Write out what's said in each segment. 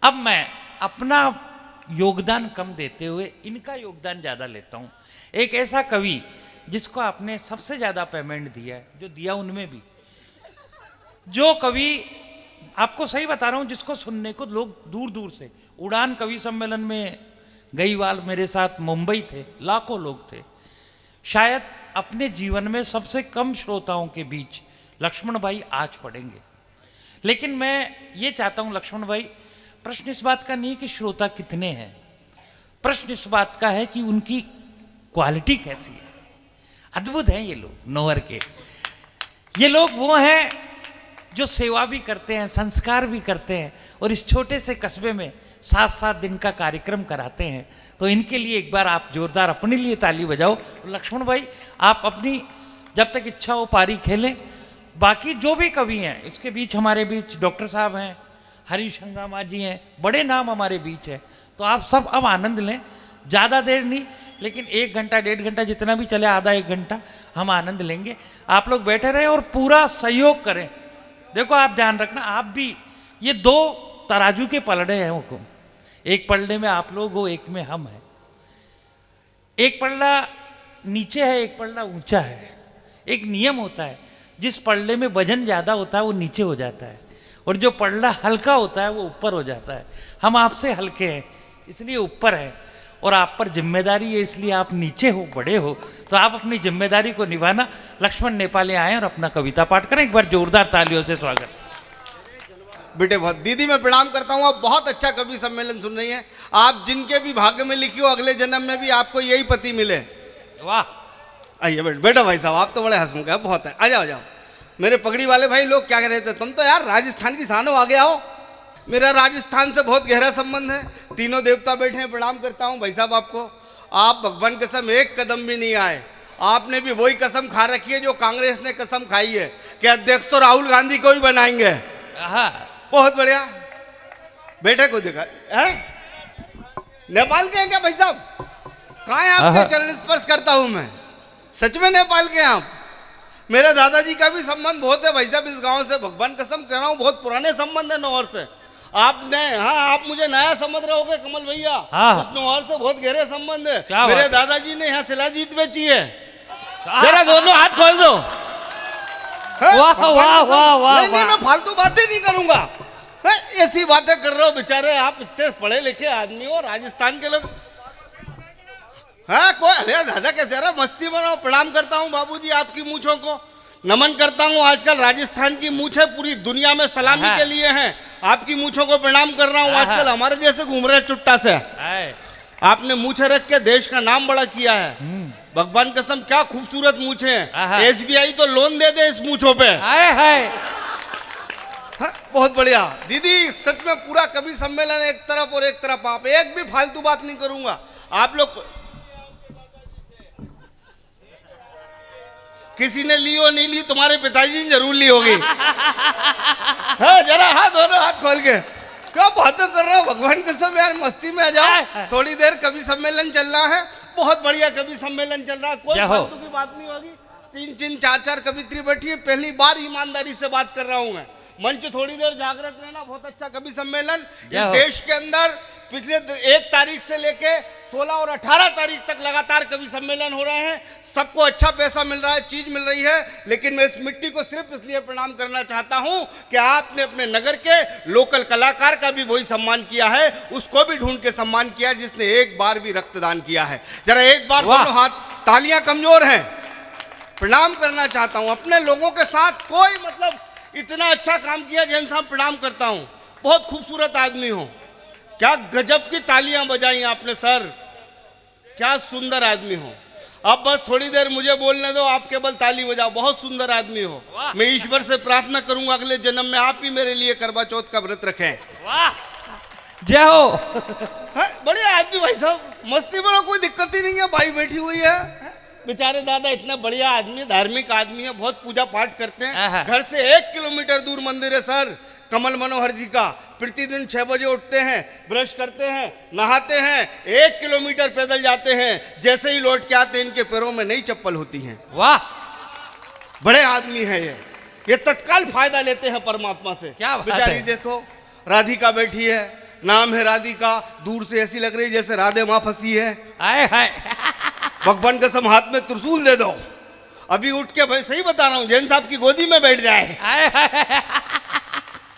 अब मैं अपना योगदान कम देते हुए इनका योगदान ज़्यादा लेता हूँ। एक ऐसा कवि जिसको आपने सबसे ज़्यादा पेमेंट दिया है, जो दिया उनमें भी, जो कवि आपको सही बता रहा हूँ, जिसको सुनने को लोग दूर दूर से, उड़ान कवि सम्मेलन में गईवाल मेरे साथ मुंबई थे, लाखों लोग थे। शायद अपने जीवन में सबसे कम श्रोताओं के बीच लक्ष्मण भाई आज पढ़ेंगे। लेकिन मैं ये चाहता हूँ लक्ष्मण भाई, प्रश्न इस बात का नहीं कि श्रोता कितने हैं, प्रश्न इस बात का है कि उनकी क्वालिटी कैसी है। अद्भुत हैं ये लोग, नौहर के ये लोग वो हैं जो सेवा भी करते हैं, संस्कार भी करते हैं, और इस छोटे से कस्बे में 7-7 दिन का कार्यक्रम कराते हैं। तो इनके लिए एक बार आप जोरदार अपने लिए ताली बजाओ। लक्ष्मण भाई, आप अपनी जब तक इच्छा हो पारी खेलें। बाकी जो भी कवि हैं, इसके बीच हमारे बीच डॉक्टर साहब हैं, हरीश हंगामा जी हैं, बड़े नाम हमारे बीच हैं। तो आप सब अब आनंद लें, ज़्यादा देर नहीं, लेकिन 1 घंटा 1.5 घंटा जितना भी चले, आधा 1 घंटा हम आनंद लेंगे। आप लोग बैठे रहें और पूरा सहयोग करें। देखो आप ध्यान रखना, आप भी, ये 2 तराजू के पलड़े हैं वो, एक पलड़े में आप लोग हो, एक में हम हैं। एक पलड़ा नीचे है, एक पलड़ा ऊंचा है। एक नियम होता है, जिस पलड़े में वजन ज़्यादा होता है वो नीचे हो जाता है, और जो पलड़ा हल्का होता है वो ऊपर हो जाता है। हम आपसे हल्के हैं इसलिए ऊपर हैं, और आप पर जिम्मेदारी है इसलिए आप नीचे हो, बड़े हो। तो आप अपनी जिम्मेदारी को निभाना। लक्ष्मण नेपाली आए और अपना कविता पाठ करें। एक बार जोरदार तालियों से स्वागत। बेटे बहुत दीदी मैं प्रणाम करता हूँ। आप बहुत अच्छा कवि सम्मेलन सुन रही हैं। आप जिनके भी भाग्य में लिखी हो, अगले जन्म में भी आपको यही पति मिले। वाह, आइए बेटा भाई साहब, आप तो बड़े हंसमुख हैं, बहुत है। आ जाओ जाओ। मेरे पगड़ी वाले भाई लोग क्या कह रहे थे, तुम तो यार राजस्थान की शान हो, आ गया हो। मेरा राजस्थान से बहुत गहरा संबंध है। तीनों देवता बैठे हैं, प्रणाम करता हूँ भाई साहब आपको। आप भगवान कसम एक कदम भी नहीं आए। आपने भी वही कसम खा रखी है जो कांग्रेस ने कसम खाई है कि अध्यक्ष तो राहुल गांधी को ही बनाएंगे। बहुत बढ़िया। बेटे को देखा है, नेपाल के हैं क्या भाई साहब? कहाँ है आपके चरण स्पर्श करता हूं मैं, सच में नेपाल के हैं आप? मेरे दादाजी का भी संबंध बहुत है भाई साहब इस गांव से, भगवान कसम कह रहा हूँ, बहुत पुराने संबंध है नौहर से। आपने, हाँ आप मुझे नया समझ रहे होगे कमल भैया, नौहर से बहुत गहरे संबंध है। मेरे दादाजी ने यहाँ शिलाजीत बेची है। जरा दोनों हाथ खोल दो। वाह वाह वाह वाह। नहीं मैं फालतू बातें नहीं करूंगा, ऐसी बातें कर रहे हो बेचारे। आप इतने पढ़े लिखे आदमी हो, राजस्थान के लोग। हाँ कोई, अरे दादा कैसे रहा, मस्ती बनाओ। प्रणाम करता हूँ बाबूजी आपकी मूछों को, नमन करता हूँ। आजकल राजस्थान की मूछें पूरी दुनिया में सलामी के लिए हैं। आपकी मूछों को प्रणाम कर रहा हूँ। आजकल हमारे जैसे घूम रहे चुट्टा से, आपने मूछे रख के देश का नाम बड़ा किया है। भगवान कसम क्या खूबसूरत मूछे हैं। SBI तो लोन दे दे इस मूछों पे। बहुत बढ़िया दीदी, सच में पूरा कवि सम्मेलन एक तरफ और एक तरफ आप, एक भी फालतू बात नहीं करूंगा। आप लोग किसी ने ली हो नहीं ली, तुम्हारे पिताजी ने जरूर ली होगी। हाँ जरा हाथ, दोनों हाथ खोल के क्या बातें कर रहे हो, भगवान कसम यार मस्ती में आ जाओ। थोड़ी देर कवि सम्मेलन चल रहा है, बहुत बढ़िया कवि सम्मेलन चल रहा है, कोई फालतू की बात नहीं होगी। 3-3 4-4 कवित्री बैठी है, पहली बार ईमानदारी से बात कर रहा हूं मैं। मंच थोड़ी देर जागृत रहना। बहुत अच्छा कवि सम्मेलन इस देश के अंदर पिछले 1 तारीख से लेके 16 और 18 तारीख तक लगातार कवि सम्मेलन हो रहे हैं। सबको अच्छा पैसा मिल रहा है, चीज मिल रही है। लेकिन मैं इस मिट्टी को सिर्फ इसलिए प्रणाम करना चाहता हूं कि आपने अपने नगर के लोकल कलाकार का भी वही सम्मान किया है, उसको भी ढूंढ के सम्मान किया जिसने एक बार भी रक्तदान किया है। जरा एक बार दोनों हाथ, तालियां कमजोर हैं, प्रणाम करना चाहता हूं अपने लोगों के साथ। कोई मतलब इतना अच्छा काम किया जैन साहब, प्रणाम करता हूं। बहुत खूबसूरत आदमी हो, क्या गजब की तालियां बजाई आपने सर, क्या सुंदर आदमी हो। अब बस थोड़ी देर मुझे बोलने दो, आप केवल ताली बजाओ। बहुत सुंदर आदमी हो। मैं ईश्वर से प्रार्थना करूंगा अगले जन्म में आप ही मेरे लिए करवा चौथ का व्रत रखें। वाह, जय हो। बड़े आदमी भाई साहब, मस्ती में कोई दिक्कत ही नहीं है। भाई बैठी हुई है, बेचारे दादा इतना बढ़िया आदमी, धार्मिक आदमी है, बहुत पूजा पाठ करते हैं। घर से 1 किलोमीटर दूर मंदिर है सर, कमल मनोहर जी का। प्रतिदिन 6 बजे उठते हैं, ब्रश करते हैं, नहाते हैं, 1 किलोमीटर पैदल जाते हैं। जैसे ही लौट के आते हैं इनके पैरों में नई चप्पल होती है। वाह, बड़े आदमी है ये तत्काल फायदा लेते हैं परमात्मा से। क्या बात बेचारी है। देखो राधिका बैठी है, नाम है राधिका, दूर से ऐसी लग रही है जैसे राधे माँ फंसी है। आए हाय। भगवान कसम हाथ में त्रिशूल दे दो, अभी उठ के, भाई सही बता रहा हूँ, जैन साहब की गोदी में बैठ जाए। आए हाय।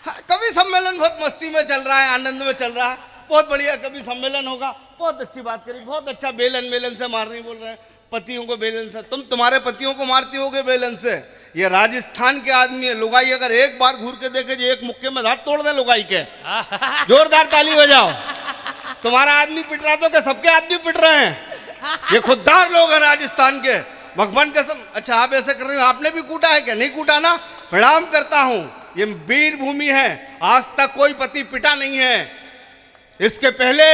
हाँ, कवि सम्मेलन बहुत मस्ती में चल रहा है, आनंद में चल रहा है, बहुत बढ़िया कवि सम्मेलन होगा। बहुत अच्छी बात करी, बहुत अच्छा। बेलन बेलन से मार नहीं बोल रहे हैं, पतियों को बेलन से। तुम्हारे पतियों को मारती होगे बेलन से। ये राजस्थान के आदमी है। लुगाई अगर एक बार घूर के देखे जो एक मुक्के में दांत तोड़ दे लुगाई के, जोरदार ताली बजाओ। तुम्हारा आदमी पिट रहा तो क्या सबके आदमी पिट रहे हैं? ये खुददार लोग हैं राजस्थान के, भगवान कसम। अच्छा आप ऐसे कर रहे हो, आपने भी कूटा है क्या? नहीं कूटा ना, प्रणाम करता हूं। ये वीर भूमि है, आज तक कोई पति पिटा नहीं है। इसके पहले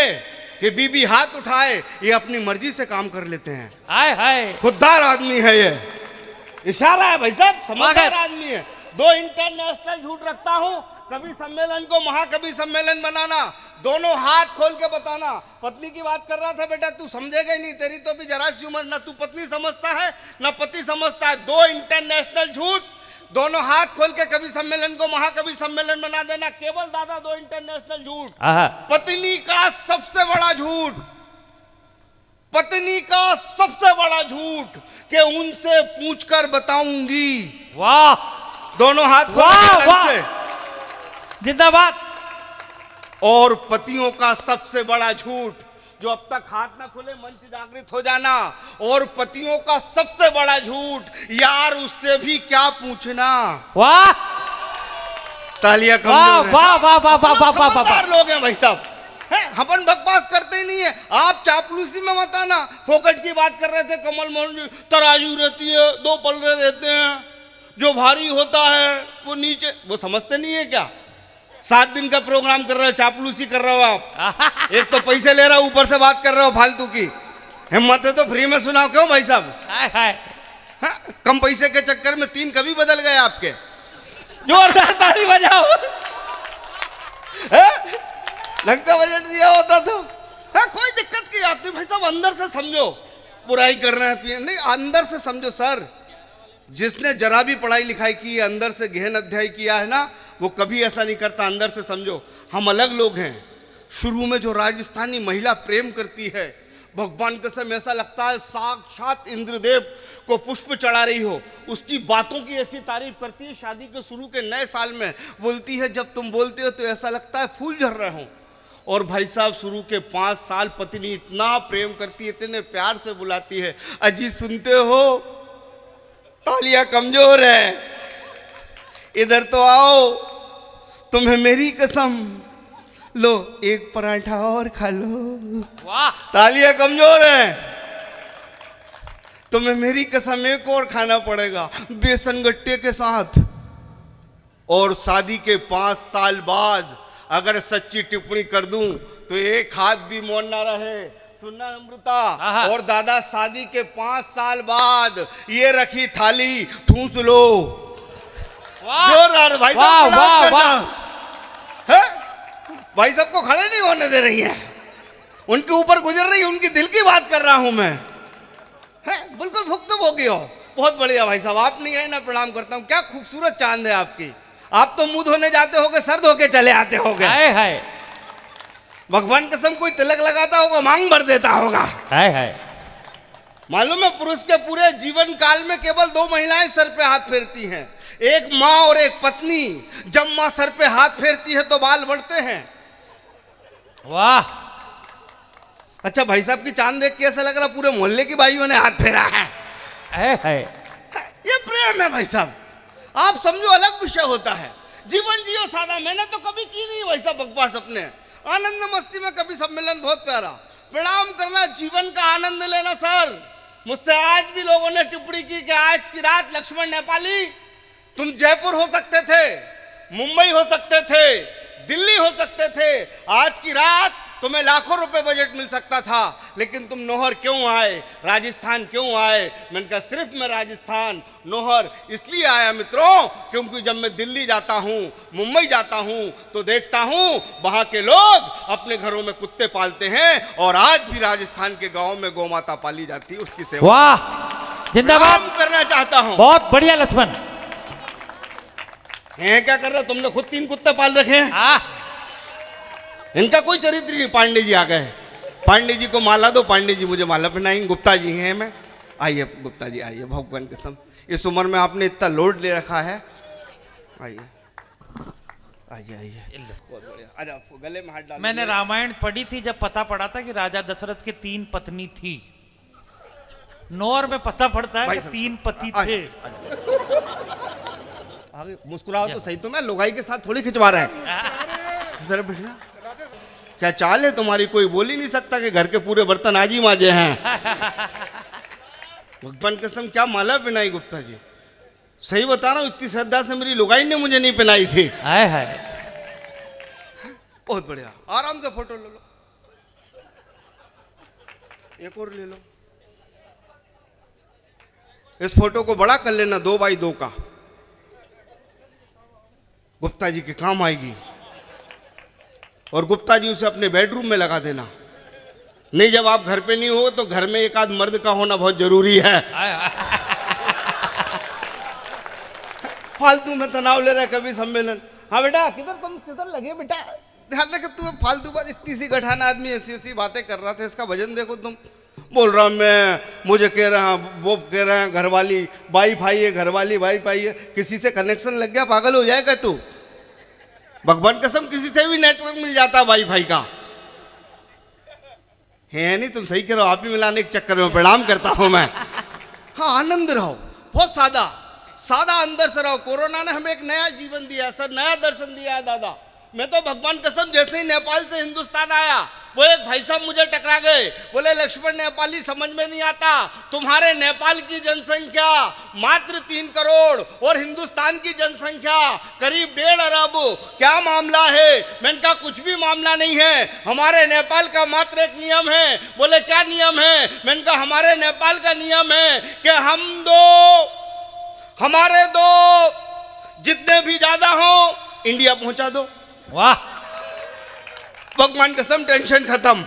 कि बीबी हाथ उठाए, ये अपनी मर्जी से काम कर लेते हैं। आए हाय। खुददार आदमी है ये, इशारा है भाई साहब, समझदार आदमी है। 2 इंटरनेशनल झूठ रखता हूं, कवि सम्मेलन को महाकवि सम्मेलन बनाना, दोनों हाथ खोल के बताना। पत्नी की बात कर रहा था बेटा, तू समझेगा ही नहीं, तेरी तो भी जरा सी उम्र, ना तू पत्नी समझता है ना पति समझता है। 2 इंटरनेशनल झूठ, दोनों हाथ खोल के कवि सम्मेलन को महाकवि सम्मेलन बना देना। केवल दादा 2 इंटरनेशनल झूठ। पत्नी का सबसे बड़ा झूठ, पत्नी का सबसे बड़ा झूठ कि उनसे पूछकर बताऊंगी। वाह, दोनों हाथ खोल के जिंदाबाद। और पतियों का सबसे बड़ा झूठ, जो अब तक हाथ ना खुले मंच जागृत हो जाना। और पतियों का सबसे बड़ा झूठ, यार उससे भी क्या पूछना। वाह, तालियां वाह वाह वाह वाह वाह वाह वाह। लोग हैं भाई साहब, अपन बकवास करते ही नहीं है। आप चापलूसी में मत आना। फोकट की बात कर रहे थे कमल मोहन जी, तराजू रहती है, 2 पलड़े रहते हैं, जो भारी होता है वो नीचे, वो समझते नहीं है क्या? 7 दिन का प्रोग्राम कर रहे हो, चापलूसी कर रहे हो आप। एक तो पैसे ले रहे हो, ऊपर से बात कर रहे हो फालतू की। हिम्मत है तो फ्री में सुनाओ, क्यों भाई साहब? हाँ, कम पैसे के चक्कर में 3 कभी बदल गए आपके। जोरदार ताली बजाओ। लगता बजट दिया होता तो। हाँ, कोई दिक्कत की बात नहीं भाई साहब, अंदर से समझो। बुराई कर रहे हैं नहीं, अंदर से समझो सर। जिसने जरा भी पढ़ाई लिखाई की है, अंदर से गहन अध्याय किया है ना, वो कभी ऐसा नहीं करता। अंदर से समझो, हम अलग लोग हैं। शुरू में जो राजस्थानी महिला प्रेम करती है, भगवान कसम ऐसा लगता है साक्षात इंद्रदेव को पुष्प चढ़ा रही हो। उसकी बातों की ऐसी तारीफ करती है, शादी के शुरू के नए साल में बोलती है, जब तुम बोलते हो तो ऐसा लगता है फूल झड़ रहे हो। और भाई साहब शुरू के 5 साल पत्नी इतना प्रेम करती है, इतने प्यार से बुलाती है, अजी सुनते हो, तालियां कमजोर है, इधर तो आओ, तुम्हें मेरी कसम, लो एक पराठा और खा लो। वाह, तालियां कमजोर है, तुम्हें मेरी कसम एक और खाना पड़ेगा बेसन गट्टे के साथ। और शादी के 5 साल बाद अगर सच्ची टिप्पणी कर दूं तो एक हाथ भी मौन ना रहे। सुनना अमृता और दादा, शादी के 5 साल बाद ये रखी थाली ठूस लो। जोरदार भाई साहब, वाह वाह। भाई साहब को खड़े नहीं होने दे रही है, उनके ऊपर गुजर रही है, उनकी दिल की बात कर रहा हूं मैं। बिल्कुल भुगतुम हो गई हो। बहुत बढ़िया भाई साहब, आप नहीं आए ना, प्रणाम करता हूँ। क्या खूबसूरत चांद है आपकी। आप तो मुंह धोने जाते होगे, सर धो के चले आते होगे। हाय हाय, भगवान कसम कोई तिलक लगाता होगा, मांग भर देता होगा। हाय हाय। मालूम है, पुरुष के पूरे जीवन काल में केवल 2 महिलाएं सर पे हाथ फेरती हैं, एक माँ और एक पत्नी। जब माँ सर पे हाथ फेरती है तो बाल बढ़ते हैं। वाह। अच्छा भाई साहब की चांद देख के ऐसा लग रहा पूरे मोहल्ले की बाइयों ने हाथ फेरा है। ये प्रेम है भाई साहब, आप समझो, अलग विषय होता है। जीवन जियो सादा। मैंने तो कभी की नहीं भाई साहब बकवास अपने। आनंद मस्ती में कभी सम्मेलन बहुत प्यारा। प्रणाम करना, जीवन का आनंद लेना सर। मुझसे आज भी लोगों ने टिप्पणी की कि आज की रात लक्ष्मण नेपाली, तुम जयपुर हो सकते थे, मुंबई हो सकते थे, दिल्ली हो सकते थे, आज की रात तुम्हें लाखों रुपए बजट मिल सकता था, लेकिन तुम नौहर क्यों आए, राजस्थान क्यों आए? मैंने कहा सिर्फ मैं राजस्थान नौहर इसलिए आया मित्रों, क्योंकि जब मैं दिल्ली जाता हूँ, मुंबई जाता हूँ, तो देखता हूँ वहां के लोग अपने घरों में कुत्ते पालते हैं, और आज भी राजस्थान के गाँव में गौ माता पाली जाती है, उसकी सेवा। वाह, जिंदाबाद करना चाहता हूँ। बहुत बढ़िया लक्ष्मण। क्या कर रहे हो तुमने? खुद 3 कुत्ते पाल रखे हैं। इनका कोई चरित्र नहीं। पांडे जी आ गए हैं, पांडे जी को माला दो, पांडे जी मुझे माला पहनाएंगे। गुप्ता जी हैं मैं, आइए गुप्ता जी आइए। भगवान कसम इस उम्र में आपने इतना लोड ले रखा है। आइए आइए आइए, बहुत बढ़िया। आजा, आपको गले में हाथ डाल। मैंने रामायण पढ़ी थी जब पता पड़ा था कि राजा दशरथ के 3 पत्नी थी। नौर में पता पड़ता है कि 3 पति थे। आगे मुस्कुराओ तो सही, तो मैं लुगाई के साथ थोड़ी खिंचवा रहा है। जरा बैठना। क्या चाल है तुम्हारी, कोई बोल ही नहीं सकता कि घर के पूरे बर्तन आज ही मांजे हैं। भगवान कसम क्या माला पहनाई गुप्ता जी, सही बता रहा हूँ, इतनी श्रद्धा से मेरी लुगाई ने मुझे नहीं पहनाई थी। हाय हाय, बहुत बढ़िया। आराम से फोटो ले लो, एक और ले लो। इस फोटो को बड़ा कर लेना, 2x2 का, गुप्ता जी के काम आएगी। और गुप्ता जी उसे अपने बेडरूम में लगा देना। नहीं, जब आप घर पे नहीं हो तो घर में एक आध मर्द का होना बहुत जरूरी है। फालतू में तनाव ले रहा है कभी सम्मेलन। हाँ बेटा, किधर लगे बेटा, ध्यान रखे। तुम्हें फालतू बात, इतनी सी गठाना आदमी ऐसी ऐसी बातें कर रहा था। इसका वजन देखो तुम। बोल रहा मैं, मुझे कह रहा, वो कह रहे हैं घरवाली वाईफाई है, घरवाली वाईफाई है। किसी से कनेक्शन लग गया, पागल हो जाएगा तू। भगवान कसम किसी से भी नेटवर्क मिल जाता वाईफाई का है नहीं। तुम सही कह रहे हो, आप ही मिलाने के चक्कर में प्रणाम करता हूं मैं। हाँ, आनंद रहो, बहुत सादा सादा अंदर से रहो। कोरोना ने हमें एक नया जीवन दिया है सर, नया दर्शन दिया है दादा। मैं तो भगवान कसम जैसे ही नेपाल से हिंदुस्तान आया, वो एक भाई साहब मुझे टकरा गए। बोले लक्ष्मण, नेपाली समझ में नहीं आता, तुम्हारे नेपाल की जनसंख्या मात्र 3 करोड़ और हिंदुस्तान की जनसंख्या करीब 1.5 अरब, क्या मामला है? मैंने कहा कुछ भी मामला नहीं है, हमारे नेपाल का मात्र एक नियम है। बोले क्या नियम है? मैंने कहा हमारे नेपाल का नियम है कि हमारे दो जितने भी ज्यादा हो इंडिया पहुंचा दो। वाह, भगवान कसम टेंशन खत्म।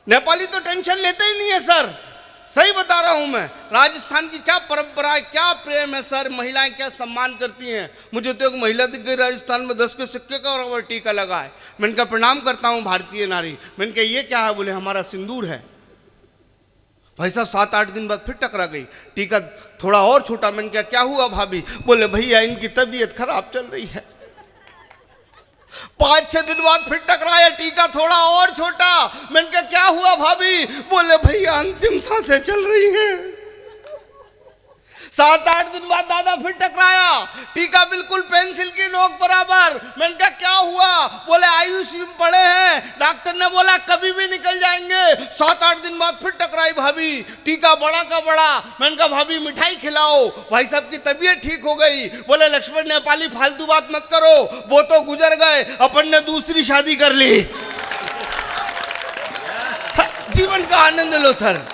नेपाली तो टेंशन लेते ही नहीं है सर, सही बता रहा हूं मैं। राजस्थान की क्या परंपरा है, क्या प्रेम है सर, महिलाएं क्या सम्मान करती हैं। मुझे तो एक महिला दिख गई राजस्थान में, 10 के सिक्के का और टीका लगा है। मैंने कहा प्रणाम करता हूं भारतीय नारी। मैंने कहा ये क्या है? बोले हमारा सिंदूर है। भाई साहब 7-8 दिन बाद फिर टकरा गई, टीका थोड़ा और छोटा। मैंने कहा क्या हुआ भाभी? बोले भैया इनकी तबीयत खराब चल रही है। 5-6 दिन बाद फिर टकराया, टीका थोड़ा और छोटा। मैंने कहा क्या हुआ भाभी? बोले भैया अंतिम सांसें चल रही हैं। 7-8 दिन बाद दादा फिर टकराया, टीका बिल्कुल पेंसिल की नोक बराबर। मैंने कहा क्या हुआ? बोले आईसीयू में पड़े हैं, डॉक्टर ने बोला कभी भी निकल जाएंगे। 7-8 दिन बाद फिर टकराई भाभी, टीका बड़ा का बड़ा। मैंने कहा भाभी मिठाई खिलाओ। भाई साहब की तबीयत ठीक हो गई। बोले लक्ष्मण नेपाली फालतू बात मत करो, वो तो गुजर गए, अपन ने दूसरी शादी कर ली। जीवन का आनंद लो सर,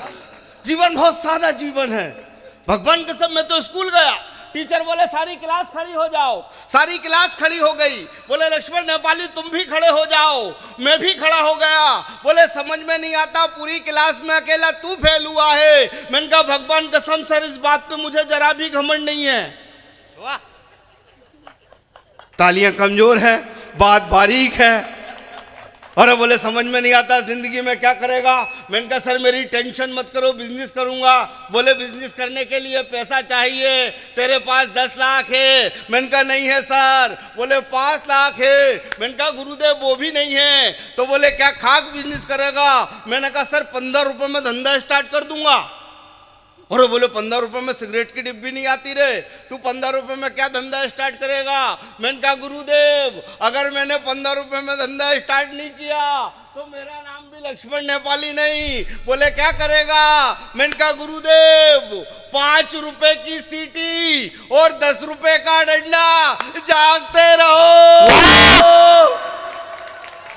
जीवन बहुत सादा जीवन है। भगवान कसम मैं तो स्कूल गया, टीचर बोले सारी क्लास खड़ी हो जाओ। सारी क्लास खड़ी हो गई। बोले लक्ष्मण नेपाली तुम भी खड़े हो जाओ। मैं भी खड़ा हो गया। बोले समझ में नहीं आता, पूरी क्लास में अकेला तू फेल हुआ है। मैंने कहा भगवान कसम सर इस बात पे मुझे जरा भी घमंड नहीं है। वाह, तालियां कमजोर है, बात बारीक है। और बोले समझ में नहीं आता जिंदगी में क्या करेगा। मैंने कहा सर मेरी टेंशन मत करो, बिजनेस करूंगा। बोले बिजनेस करने के लिए पैसा चाहिए, तेरे पास 10 लाख है। मैंने कहा नहीं है सर। बोले 5 लाख है। मैंने कहा गुरुदेव वो भी नहीं है। तो बोले क्या खाक बिजनेस करेगा? मैंने कहा सर 15 रुपए में धंधा स्टार्ट कर दूंगा। और बोले 15 रुपए में सिगरेट की डिब्बी नहीं आती रे, तू 15 रुपए में क्या धंधा स्टार्ट करेगा? मैंने कहा गुरुदेव अगर मैंने 15 रुपए में धंधा स्टार्ट नहीं किया तो मेरा नाम भी लक्ष्मण नेपाली नहीं। बोले क्या करेगा? मैंने कहा गुरुदेव 5 रुपए की सीटी और 10 रुपए का डंडा, जागते रहो।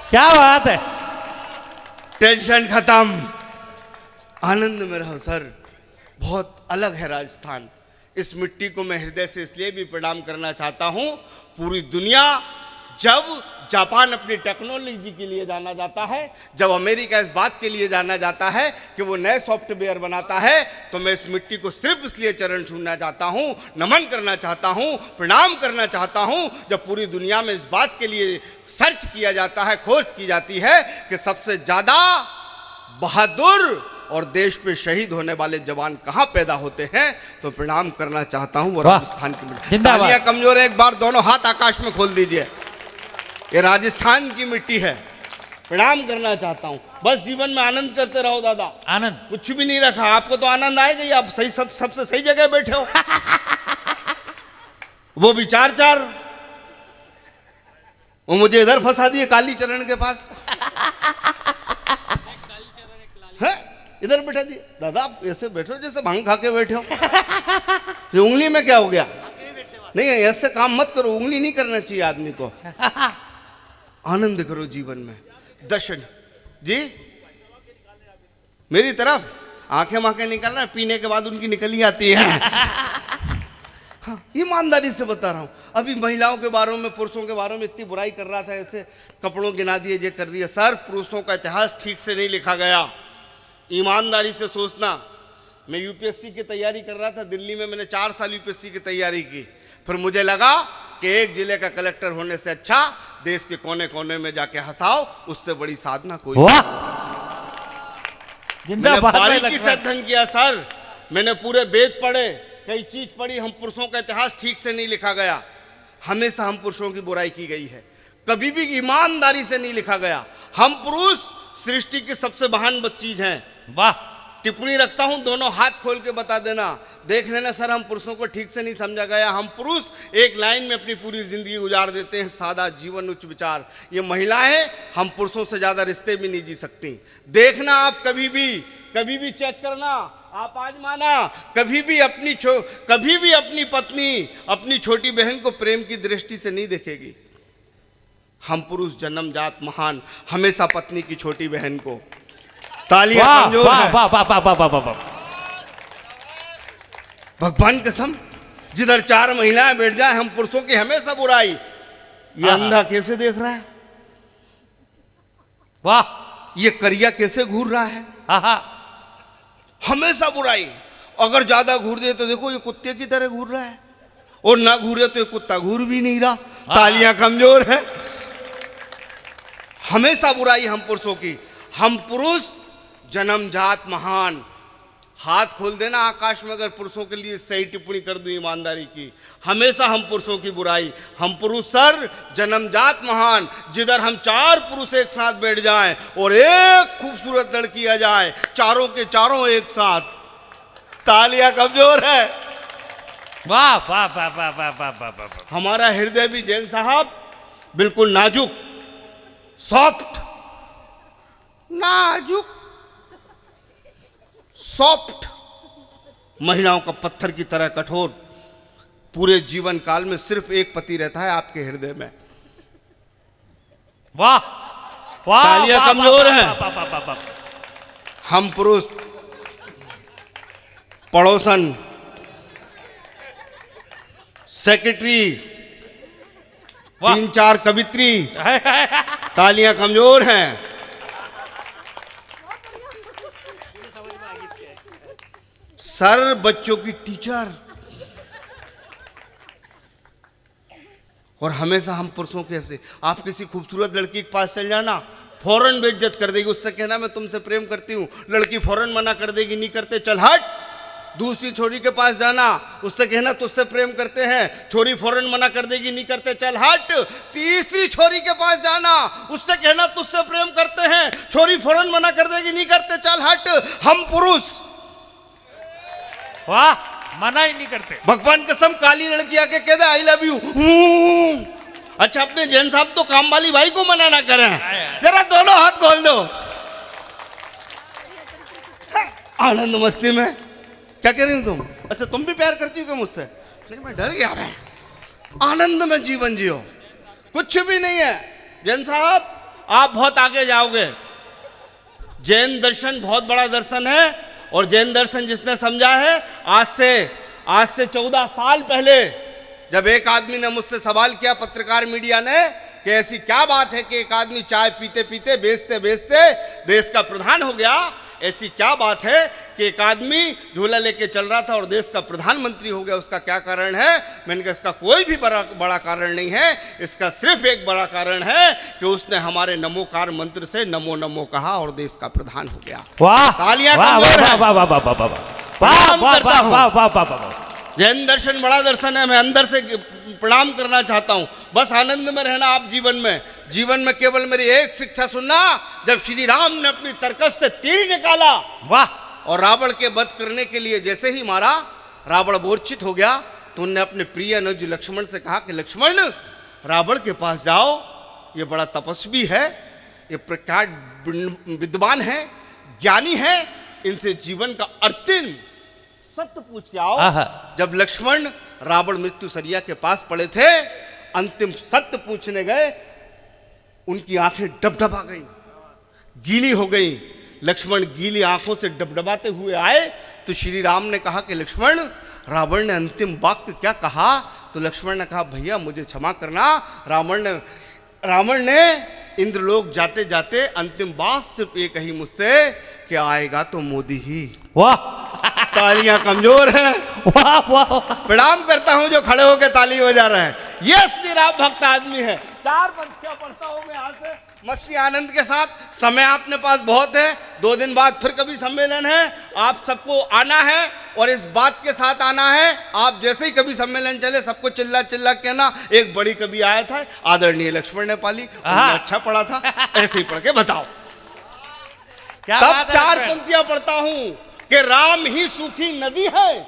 क्या बात है, टेंशन खत्म, आनंद में रहो सर। बहुत अलग है राजस्थान। इस मिट्टी को मैं हृदय से इसलिए भी प्रणाम करना चाहता हूं, पूरी दुनिया जब जापान अपनी टेक्नोलॉजी के लिए जाना जाता है, जब अमेरिका इस बात के लिए जाना जाता है कि वो नए सॉफ्टवेयर बनाता है, तो मैं इस मिट्टी को सिर्फ इसलिए चरण छूना चाहता हूं, नमन करना चाहता हूं, प्रणाम करना चाहता हूं, जब पूरी दुनिया में इस बात के लिए सर्च किया जाता है, खोज की जाती है कि सबसे ज्यादा बहादुर और देश पे शहीद होने वाले जवान कहां पैदा होते हैं, तो प्रणाम करना चाहता हूं वो राजस्थान की मिट्टी। तालियां कमजोर है, एक बार दोनों हाथ आकाश में खोल दीजिए। ये राजस्थान की मिट्टी है, प्रणाम करना चाहता हूं। बस जीवन में आनंद करते रहो दादा, आनंद कुछ भी नहीं रखा, आपको तो आनंद आएगा ही, आप सही सबसे सही जगह बैठे हो। वो भी चार वो मुझे इधर फंसा दिए काली चरण के पास है, इधर बैठा दिए। दादा आप ऐसे बैठो जैसे भांग खा के बैठे हो। ये उंगली में क्या हो गया? नहीं ऐसे काम मत करो, उंगली नहीं करना चाहिए आदमी को। आनंद करो जीवन में। दर्शन जी मेरी तरफ आंखें मांखें निकालना, पीने के बाद उनकी निकल ही आती है। हाँ, ईमानदारी से बता रहा हूं। अभी महिलाओं के बारे में, पुरुषों के बारे में इतनी बुराई कर रहा था, ऐसे कपड़ों गिना दिए, ये कर दिए। सर पुरुषों का इतिहास ठीक से नहीं लिखा गया, ईमानदारी से सोचना। मैं यूपीएससी की तैयारी कर रहा था दिल्ली में, मैंने 4 साल यूपीएससी की तैयारी की। फिर मुझे लगा कि एक जिले का कलेक्टर होने से अच्छा देश के कोने कोने में जाके हंसाओ, उससे बड़ी साधना कोई नहीं हो सकती। मैंने बारीकी से अध्ययन किया सर, मैंने पूरे वेद पढ़े, कई चीज पढ़ी। हम पुरुषों का इतिहास ठीक से नहीं लिखा गया, हमेशा हम पुरुषों की बुराई की गई है, कभी भी ईमानदारी से नहीं लिखा गया। हम पुरुष सृष्टि की सबसे महान चीज हैं। वाह, टिप्पणी रखता हूं, दोनों हाथ खोल के बता देना, देख लेना सर हम पुरुषों को ठीक से नहीं समझा गया। हम पुरुष एक लाइन में अपनी पूरी जिंदगी गुजार देते हैं, सादा जीवन उच्च विचार। ये महिलाएं हम पुरुषों से ज्यादा रिश्ते भी नहीं जी सकती। देखना आप कभी भी चेक करना, आप आजमाना, कभी भी अपनी पत्नी, अपनी छोटी बहन को प्रेम की दृष्टि से नहीं देखेगी। हम पुरुष जन्मजात महान, हमेशा पत्नी की छोटी बहन को। तालियां कमजोर है। भगवान कसम, जिधर 4 महिलाएं बैठ जाए हम पुरुषों की हमेशा बुराई। ये अंधा कैसे देख रहा है? वाह, ये करिया कैसे घूर रहा है? हमेशा बुराई। अगर ज्यादा घूर दे तो देखो ये कुत्ते की तरह घूर रहा है, और ना घूरे तो ये कुत्ता घूर भी नहीं रहा। तालियां कमजोर है। हमेशा बुराई हम पुरुषों की। हम पुरुष जन्मजात महान। हाथ खोल देना आकाश में अगर पुरुषों के लिए सही टिप्पणी कर दूं ईमानदारी की। हमेशा हम पुरुषों की बुराई। हम पुरुष सर जन्मजात महान। जिधर हम 4 पुरुष एक साथ बैठ जाएं और एक खूबसूरत लड़की आ जाए, चारों के चारों एक साथ। तालियां कमजोर है। वाह वाह वाह वाह वाह वाह वाह वाह। हमारा हृदय भी जैन साहब बिल्कुल नाजुक, सॉफ्ट, नाजुक सॉफ्ट, महिलाओं का पत्थर की तरह कठोर। पूरे जीवन काल में सिर्फ एक पति रहता है आपके हृदय में। वाह वाह, तालियां कमजोर हैं। हम पुरुष पड़ोसन, सेक्रेटरी, 3-4 कवित्री। तालियां कमजोर हैं। सर बच्चों की टीचर। और हमेशा हम पुरुषों के ऐसे, आप किसी खूबसूरत लड़की के पास चल जाना, फौरन बेइज्जत कर देगी। उससे कहना मैं तुमसे प्रेम करती हूँ, लड़की फौरन मना कर देगी, नहीं करते चल हट। दूसरी छोरी के पास जाना, उससे कहना तुझसे प्रेम करते हैं, छोरी फौरन मना कर देगी, नहीं करते चल हट। तीसरी छोरी के पास जाना, उससे कहना तुझसे प्रेम करते हैं, छोरी फौरन मना कर देगी, नहीं करते चल हट। हम पुरुष वाह, मना ही नहीं करते। भगवान कसम, काली लड़की आके कह दे आई लव यू, अच्छा अपने जैन साहब तो काम वाली भाई को मना ना करें। जरा दोनों हाथ खोल दो। आनंद मस्ती में क्या कह रही हो तुम? अच्छा तुम भी प्यार करती हो क्या मुझसे? नहीं मैं डर गया। मैं आनंद में जीवन जियो, कुछ भी नहीं है। जैन साहब आप बहुत आगे जाओगे। जैन दर्शन बहुत बड़ा दर्शन है, और जैन दर्शन जिसने समझा है, आज से 14 साल पहले जब एक आदमी ने मुझसे सवाल किया, पत्रकार मीडिया ने, कि ऐसी क्या बात है कि एक आदमी चाय पीते पीते बेचते बेचते देश का प्रधान हो गया। ऐसी क्या बात है कि एक आदमी झोला लेके चल रहा था और देश का प्रधानमंत्री हो गया। उसका क्या कारण है? मैंने कहा इसका कोई भी बड़ा कारण नहीं है। इसका सिर्फ एक बड़ा कारण है कि उसने हमारे नमोकार मंत्र से नमो नमो कहा और देश का प्रधान हो गया। वाह, तालियां वाह, कमजोर वाह, हैं। वाह, वाह, वाह, वाह, वाह, वाह, प्रणाम वाह, करता वाह, हूं। वाह, वाह, वाह, वाह, वाह। जैन दर्शन बड़ा दर्शन है। मैं अंदर से प्रणाम करना चाहता हूं। बस आनंद में रहना आप जीवन में केवल मेरी एक शिक्षा सुनना। जब श्री राम ने अपनी तरकस से तीर निकाला वाह, और रावण के वध करने के लिए जैसे ही मारा, रावण मूर्छित हो गया, तो उन्होंने अपने प्रिय अनुज लक्ष्मण से कहा कि लक्ष्मण, रावण के पास जाओ, ये बड़ा तपस्वी है, ये प्रख्यात विद्वान है, ज्ञानी है, इनसे जीवन का अंतिम सत्य पूछ के आओ। आहा। जब लक्ष्मण रावण मृत्यु सरिया के पास पड़े थे, अंतिम सत्य पूछने गए, उनकी आंखें डबडबा गई, गीली हो गई। लक्ष्मण गीली आंखों से डबडबाते हुए आए तो श्री राम ने कहा कि लक्ष्मण, रावण ने अंतिम वाक्य क्या कहा? तो लक्ष्मण ने कहा, भैया मुझे क्षमा करना, रावण ने इंद्रलोक जाते जाते अंतिम बात सिर्फ ये कही मुझसे कि आएगा तो मोदी ही। वाह, तालियां कमजोर हैं। वाह, वाह, प्रणाम करता हूं जो खड़े होकर ताली बजा रहे हैं। ये असली राम भक्त आदमी है। 4 पंक्तियां पढ़ता हूं मैं यहाँ से मस्ती आनंद के साथ। समय आपने पास बहुत है, 2 दिन बाद फिर कभी सम्मेलन है, आप सबको आना है और इस बात के साथ आना है, आप जैसे ही कभी सम्मेलन चले सबको चिल्ला चिल्ला कहना। एक बड़ी कवि आया था आदरणीय लक्ष्मण नेपाली, उन्होंने अच्छा पढ़ा था, ऐसे ही पढ़ के बताओ। क्या तब बात है 4 लक्ष्मण? पंक्तियां पढ़ता हूं कि राम ही सूखी नदी है,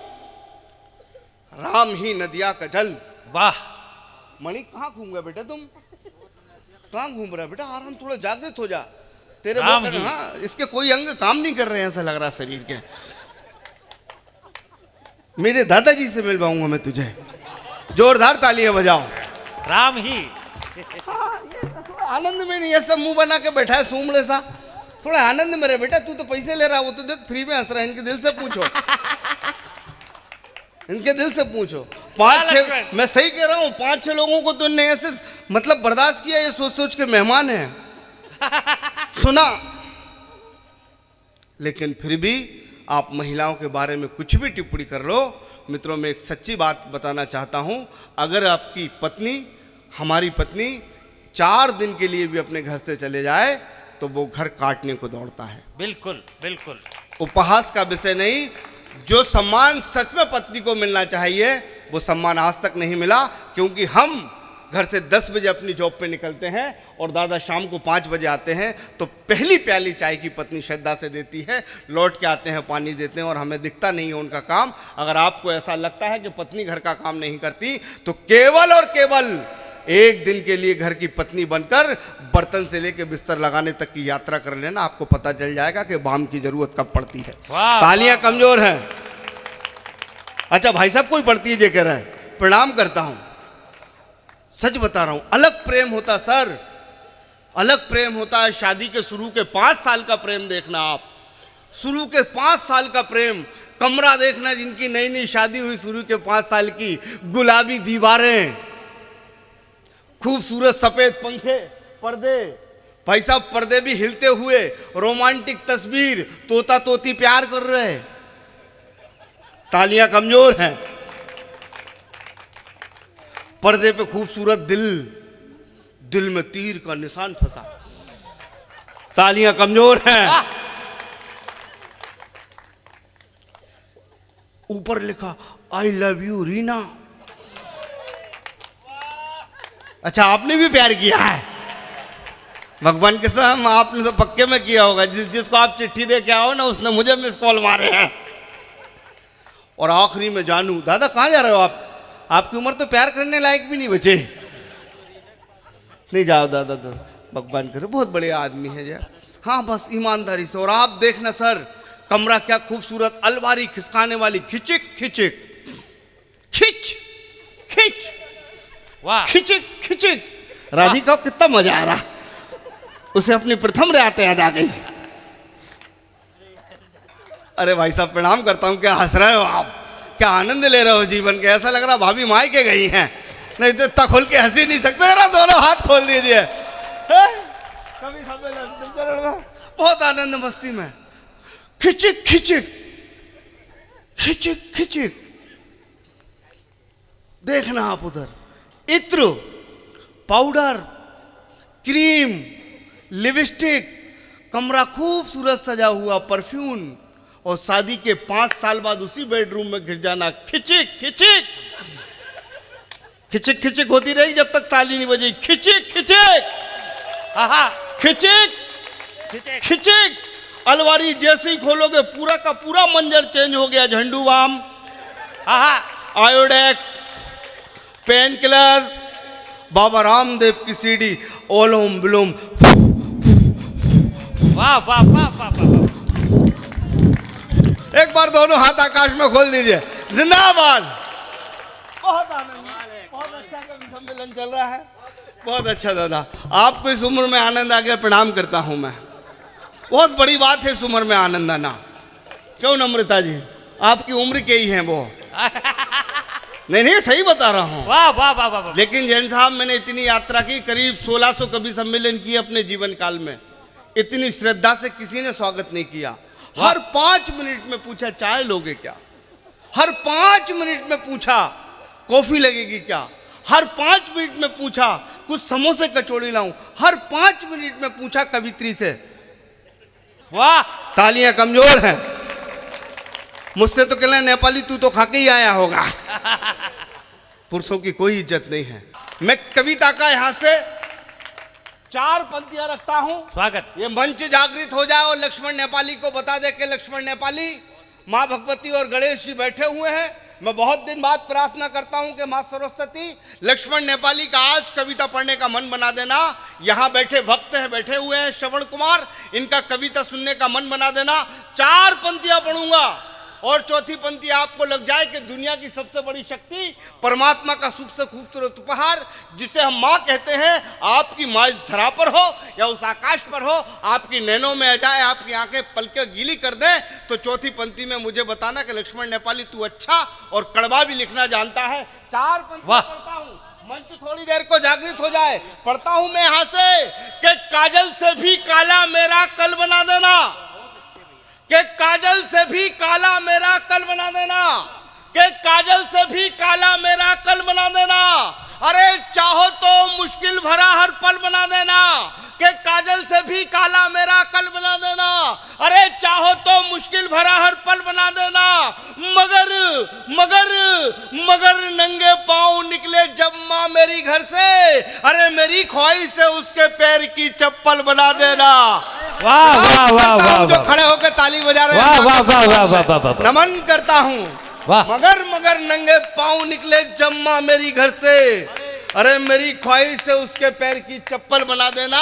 राम ही नदिया का जल। वाह, मणि कहाँ घूम गया बेटा? तुम कहाँ घूम रहा है बेटा? आराम, थोड़ा जागृत हो जा। तेरे राम वो ही। हाँ, इसके कोई अंग काम नहीं कर रहे हैं, ऐसा लग रहा शरीर के। मेरे दादाजी से मिलवाऊंगा मैं तुझे। जोरदार तालियां बजाओ। राम ही। थोड़ा आनंद में नहीं, ऐसा मुंह बना के बैठा है सूमड़े सा। थोड़ा आनंद में रहे बेटा। तू तो पैसे ले रहा, वो तो देख फ्री में हंस रहा है। इनके दिल से पूछो, इनके दिल से पूछो। 5-6, मैं सही कह रहा हूँ, 5-6 लोगों को तो इनने ऐसे मतलब बर्दाश्त किया, ये सोच सोच के मेहमान हैं। सुना, लेकिन फिर भी आप महिलाओं के बारे में कुछ भी टिप्पणी कर लो। मित्रों, मैं एक सच्ची बात बताना चाहता हूं। अगर आपकी पत्नी, हमारी पत्नी 4 दिन के लिए भी अपने घर से चले जाए तो वो घर काटने को दौड़ता है। बिल्कुल, बिल्कुल। उपहास का विषय नहीं। जो सम्मान सच में पत्नी को मिलना चाहिए वो सम्मान आज तक नहीं मिला, क्योंकि हम घर से 10 बजे अपनी जॉब पे निकलते हैं और दादा शाम को 5 बजे आते हैं, तो पहली प्याली चाय की पत्नी श्रद्धा से देती है, लौट के आते हैं पानी देते हैं और हमें दिखता नहीं है उनका काम। अगर आपको ऐसा लगता है कि पत्नी घर का काम नहीं करती तो केवल और केवल एक दिन के लिए घर की पत्नी बनकर बर्तन से लेकर बिस्तर लगाने तक की यात्रा कर लेना, आपको पता चल जाएगा कि बाम की जरूरत कब पड़ती है। तालियां कमजोर हैं। अच्छा भाई साहब, कोई पड़ती है जे कह रहा है, प्रणाम करता हूं। सच बता रहा हूं, अलग प्रेम होता सर, अलग प्रेम होता है। शादी के शुरू के 5 साल का प्रेम देखना आप, शुरू के 5 साल का प्रेम। कमरा देखना जिनकी नई नई शादी हुई, शुरू के 5 साल की, गुलाबी दीवारें, खूबसूरत सफेद पंखे, पर्दे, भाई साहब पर्दे भी हिलते हुए, रोमांटिक तस्वीर, तोता तोती प्यार कर रहे। तालियां कमजोर हैं। पर्दे पे खूबसूरत दिल, दिल में तीर का निशान फंसा। तालियां कमजोर हैं। ऊपर लिखा आई लव यू रीना। अच्छा, आपने भी प्यार किया है? भगवान के कसम, आपने तो पक्के में किया होगा। जिसको आप चिट्ठी दे के आओ ना, उसने मुझे मिस कॉल मारे हैं। और आखिरी में जानू, दादा कहाँ जा रहे हो आप? आपकी उम्र तो प्यार करने लायक भी नहीं बचे। नहीं जाओ दादा, तो भगवान करे, बहुत बड़े आदमी है यार। हाँ बस ईमानदारी से। और आप देखना सर, कमरा क्या खूबसूरत, अलमारी खिसकाने वाली, खिचिक खिचिक, खिच खिच, वाह, खिचिक खिचिक। राधिका को कितना मजा आ रहा, उसे अपनी प्रथम रात याद आ गई। अरे भाई साहब प्रणाम करता हूं। क्या हंस रहे हो आप? क्या आनंद ले रहे हो जीवन के? ऐसा लग रहा भाभी मायके गई हैं। नहीं तो इतना खोल के हंसी नहीं सकते, जरा दोनों हाथ खोल दीजिए। कवि सम्मेलन चरण में बहुत आनंद मस्ती में खिचिक खिचिक खिचिक खिचिक। देखना आप उधर इत्र, पाउडर, क्रीम, लिपस्टिक, कमरा खूबसूरत सजा हुआ, परफ्यूम, और शादी के 5 साल बाद उसी बेडरूम में गिर जाना। खिचिक खिचिक खिचिक खिचिक होती रही जब तक ताली नहीं बजी। खिचिक खिचिक खिचिक खिचिक खिचिक। अलमारी जैसे ही खोलोगे पूरा का पूरा मंजर चेंज हो गया। झंडू balm, Iodex, pain killer, Baba Ramdev की सीडी, ओलोम विलोम। वाह वाह वाह वाह वाह। एक बार दोनों हाथ आकाश में खोल दीजिए। जिंदाबाद। बहुत आनंद, बहुत अच्छा कवि सम्मेलन चल रहा है। बहुत अच्छा दादा, आपको इस उम्र में आनंद आ गया, प्रणाम करता हूं मैं। बहुत बड़ी बात है इस उम्र में आनंद आना। क्यों नम्रता जी, आपकी उम्र के ही हैं वो। नहीं नहीं, सही बता रहा हूँ। वाह वाह वाह वाह। लेकिन जैन साहब, मैंने इतनी यात्रा की, करीब 1600 कवि सम्मेलन किए अपने जीवन काल में। इतनी श्रद्धा से किसी ने स्वागत नहीं किया। हर 5 मिनट में पूछा चाय लोगे क्या, हर 5 मिनट में पूछा कॉफी लगेगी क्या, हर 5 मिनट में पूछा कुछ समोसे कचौड़ी लाऊं, हर 5 मिनट में पूछा कवित्री से। वाह, तालियां कमजोर हैं। मुझसे तो कहना नेपाली तू तो खा के ही आया होगा। पुरुषों की कोई इज्जत नहीं है। मैं कविता का यहां से 4 पंक्तियां रखता हूं। स्वागत। ये मंच जागृत हो जाए और लक्ष्मण नेपाली को बता दे कि लक्ष्मण नेपाली, माँ भगवती और गणेश जी बैठे हुए हैं। मैं बहुत दिन बाद प्रार्थना करता हूं कि माँ सरस्वती लक्ष्मण नेपाली का आज कविता पढ़ने का मन बना देना। यहाँ बैठे भक्त हैं, बैठे हुए हैं श्रवण कुमार, इनका कविता सुनने का मन बना देना। 4 पंक्तियां पढ़ूंगा और चौथी पंक्ति आपको लग जाए कि दुनिया की सबसे बड़ी शक्ति परमात्मा का सबसे खूबसूरत उपहार, जिसे हम माँ कहते हैं, आपकी माँ इस धरा पर हो या उस आकाश पर हो, आपकी नैनों में आ जाए, आपकी आंखें पलके गीली कर दे, तो चौथी पंक्ति में मुझे बताना कि लक्ष्मण नेपाली तू अच्छा और कड़वा भी लिखना जानता है। 4 पंक्तियां पढ़ता हूँ, मंच थोड़ी देर को जागृत हो जाए। पढ़ता हूं मैं यहां से कि काजल से भी काला मेरा कल बना देना, कि काजल से भी काला मेरा कल बना देना, कि काजल से भी काला मेरा कल बना देना। अरे चाहो तो मुश्किल भरा हर पल बना देना, कि काजल से भी काला मेरा कल बना देना। अरे चाहो तो मुश्किल भरा हर पल बना देना। मगर मगर मगर नंगे पांव निकले जब माँ मेरी घर से, अरे मेरी ख्वाहिश से उसके पैर की चप्पल बना देना। वाह वाह वाह वाह। जो खड़े होकर ताली बजा रहे हैं, वाह वाह वाह वाह वाह वाह। नमन करता हूँ। मगर मगर नंगे पांव निकले जब माँ मेरी घर से, अरे मेरी ख्वाहिश से उसके पैर की चप्पल बना देना।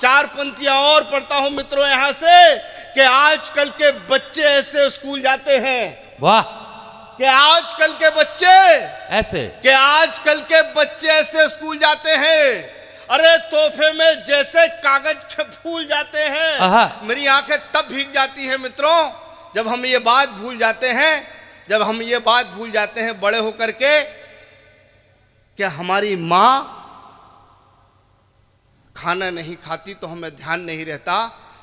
4 पंक्तियां और पढ़ता हूं मित्रों यहां से कि आजकल के बच्चे ऐसे स्कूल जाते हैं। वाह। कि आजकल के बच्चे ऐसे, कि आजकल के बच्चे ऐसे स्कूल जाते हैं, अरे तोहफे में जैसे कागज के फूल जाते हैं। मेरी आंखें तब भीग जाती हैं मित्रों जब हम ये बात भूल जाते हैं, जब हम ये बात भूल जाते हैं बड़े होकर के, क्या हमारी माँ खाना नहीं खाती तो हमें ध्यान नहीं रहता।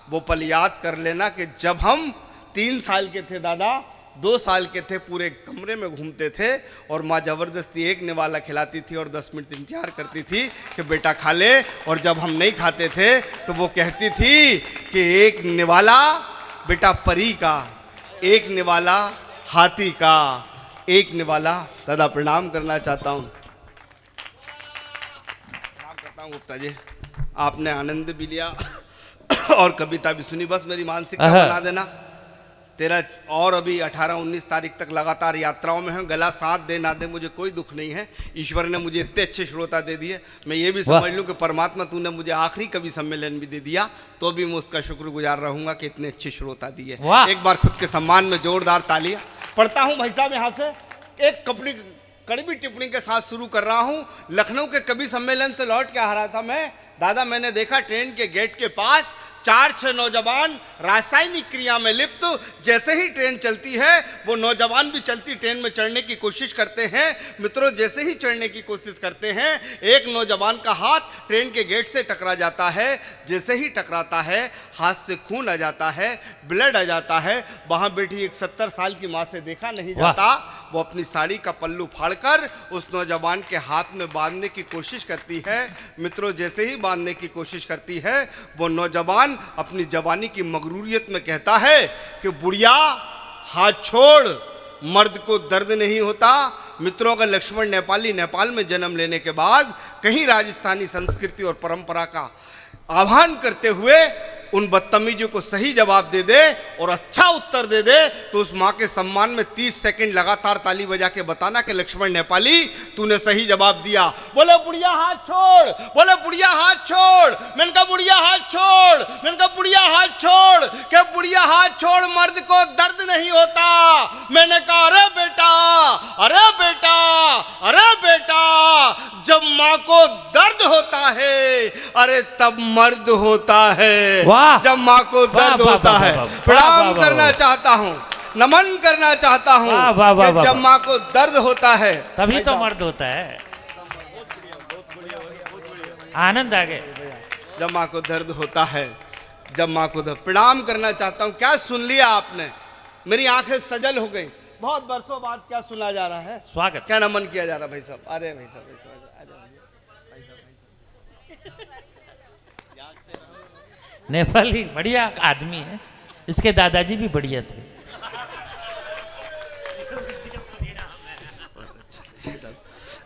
वो पल याद कर लेना कि जब हम 3 साल के थे दादा, 2 साल के थे, पूरे कमरे में घूमते थे और माँ जबरदस्ती एक निवाला खिलाती थी और 10 मिनट इंतजार करती थी कि बेटा खा ले। और जब हम नहीं खाते थे तो वो कहती थी कि एक निवाला बेटा परी का, एक निवाला हाथी का, एक निवाला। दादा प्रणाम करना चाहता हूँ। गुप्ता जी, आपने आनंद भी लिया और कविता भी सुनी। बस मेरी मानसिकता बना देना। 13 और अभी 18-19 तारीख तक लगातार यात्राओं में है। गला साथ दे ना दे मुझे कोई दुख नहीं है। ईश्वर ने मुझे इतने अच्छे श्रोता दे दिए। मैं ये भी समझ लूँ कि परमात्मा तूने मुझे आखिरी कवि सम्मेलन भी दे दिया तो भी मैं उसका शुक्रगुजार रहूंगा कि इतने अच्छे श्रोता दिए। एक बार खुद के सम्मान में जोरदार तालियां। पढ़ता हूँ भाई साहब यहाँ से एक कड़वी टिप्पणी के साथ शुरू कर रहा हूँ। लखनऊ के कवि सम्मेलन से लौट के आ रहा था मैं दादा, मैंने देखा ट्रेन के गेट के पास 4-6 नौजवान रासायनिक क्रिया में लिप्त। जैसे ही ट्रेन चलती है वो नौजवान भी चलती ट्रेन में चढ़ने की कोशिश करते हैं। मित्रों, जैसे ही चढ़ने की कोशिश करते हैं, एक नौजवान का हाथ ट्रेन के गेट से टकरा जाता है। जैसे ही टकराता है, हाथ से खून आ जाता है, ब्लड आ जाता है। वहां बैठी एक 70 साल की माँ से देखा नहीं जाता। वो अपनी साड़ी का पल्लू फाड़कर उस नौजवान के हाथ में बांधने की कोशिश करती है। मित्रों, जैसे ही बांधने की कोशिश करती है, वो नौजवान अपनी जवानी की मगरूरियत में कहता है कि बुढ़िया हाथ छोड़, मर्द को दर्द नहीं होता। मित्रों, का लक्ष्मण नेपाली नेपाल में जन्म लेने के बाद कहीं राजस्थानी संस्कृति और परंपरा का आह्वान करते हुए उन बदतमीजों को सही जवाब दे दे और अच्छा उत्तर दे दे, तो उस माँ के सम्मान में 30 सेकंड लगातार ताली बजा के बताना कि लक्ष्मण नेपाली तूने सही जवाब दिया। बोले बुढ़िया हाथ छोड़, बोले बुढ़िया हाथ छोड़। मैंने कहा बुढ़िया हाथ छोड़, मैंने कहा बुढ़िया हाथ छोड़। क्या बुढ़िया हाथ छोड़, मर्द को दर्द नहीं होता। मैंने कहा अरे बेटा, अरे बेटा, अरे बेटा, जब माँ को दर्द होता है, अरे तब मर्द होता है। जब माँ को दर्द होता है। प्रणाम करना चाहता हूँ, नमन करना चाहता हूँ कि जब माँ को दर्द होता है तभी तो मर्द होता है। आनंद आ गया। जब माँ को दर्द होता है, जब माँ को दर्द। प्रणाम करना चाहता हूँ। क्या सुन लिया आपने? मेरी आंखें सजल हो गई। बहुत बरसों बाद क्या सुना जा रहा है? स्वागत। क्या नमन किया जा रहा है भाई साहब? अरे भाई साहब, नेपाली बढ़िया आदमी है, इसके दादाजी भी बढ़िया थे।